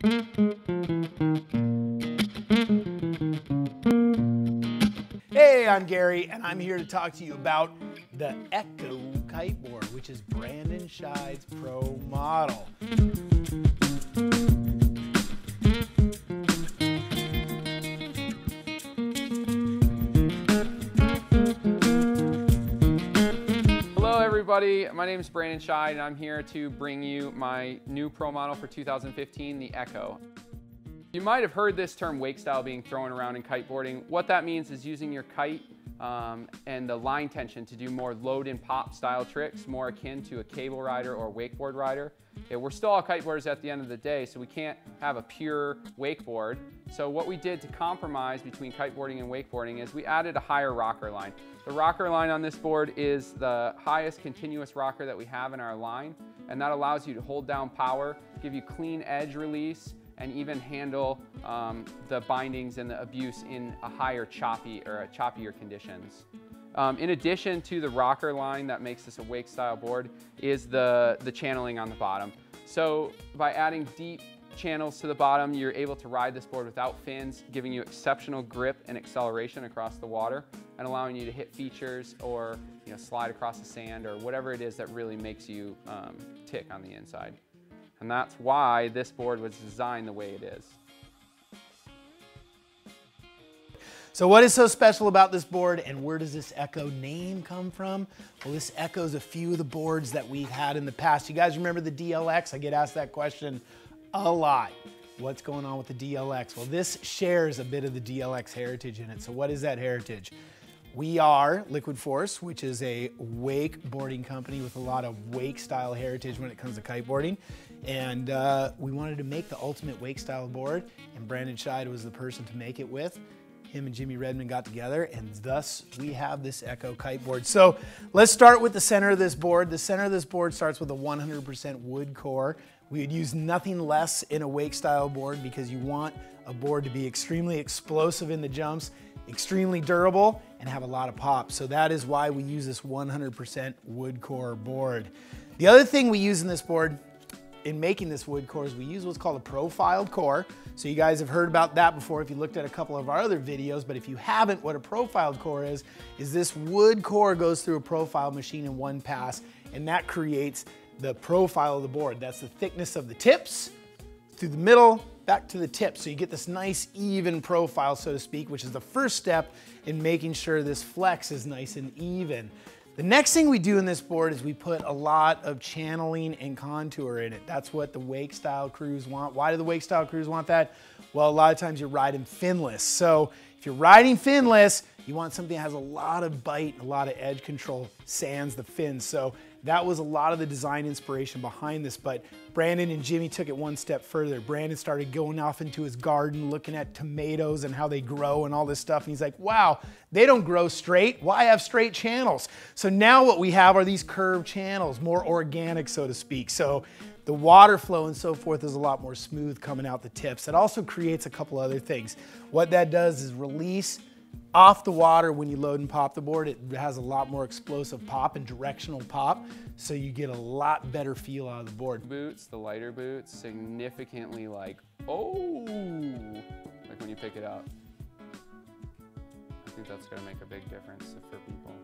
Hey, I'm Gary, and I'm here to talk to you about the Echo kiteboard, which is Brandon Scheide's pro model. Hello everybody, my name is Brandon Scheide and I'm here to bring you my new pro model for 2015, the Echo. You might have heard this term wake style being thrown around in kiteboarding. What that means is using your kite and the line tension to do more load and pop style tricks, more akin to a cable rider or wakeboard rider. Okay, we're still all kiteboarders at the end of the day, so we can't have a pure wakeboard. So what we did to compromise between kiteboarding and wakeboarding is we added a higher rocker line. The rocker line on this board is the highest continuous rocker that we have in our line, and that allows you to hold down power, give you clean edge release, and even handle the bindings and the abuse in a higher choppier conditions. In addition to the rocker line that makes this a wake style board is the channeling on the bottom. So by adding deep channels to the bottom, you're able to ride this board without fins, giving you exceptional grip and acceleration across the water and allowing you to hit features or slide across the sand or whatever it is that really makes you tick on the inside. And that's why this board was designed the way it is. So what is so special about this board, and where does this Echo name come from? Well, this echoes a few of the boards that we've had in the past. You guys remember the DLX? I get asked that question a lot. What's going on with the DLX? Well, this shares a bit of the DLX heritage in it. So what is that heritage? We are Liquid Force, which is a wakeboarding company with a lot of wake style heritage when it comes to kiteboarding. And we wanted to make the ultimate wake style board, and Brandon Scheide was the person to make it with. Him and Jimmy Redmond got together, and thus we have this Echo kiteboard. So let's start with the center of this board. The center of this board starts with a 100% wood core. We would use nothing less in a wake style board because you want a board to be extremely explosive in the jumps, extremely durable, and have a lot of pop. So that is why we use this 100% wood core board. The other thing we use in this board in making this wood core is we use what's called a profiled core. So you guys have heard about that before if you looked at a couple of our other videos, but if you haven't, what a profiled core is this wood core goes through a profile machine in one pass, and that creates the profile of the board. That's the thickness of the tips through the middle, back to the tip. So you get this nice even profile, so to speak, which is the first step in making sure this flex is nice and even. The next thing we do in this board is we put a lot of channeling and contour in it. That's what the wake style crews want. Why do the wake style crews want that? Well, a lot of times you're riding finless. So if you're riding finless, you want something that has a lot of bite, a lot of edge control, sans the fins. So that was a lot of the design inspiration behind this, but Brandon and Jimmy took it one step further. Brandon started going off into his garden, looking at tomatoes and how they grow and all this stuff. And he's like, wow, they don't grow straight. Why have straight channels? So now what we have are these curved channels, more organic, so to speak. So the water flow and so forth is a lot more smooth coming out the tips. It also creates a couple other things. What that does is release off the water when you load and pop the board. It has a lot more explosive pop and directional pop, so you get a lot better feel out of the board. Boots, the lighter boots, significantly like when you pick it up. I think that's gonna make a big difference for people.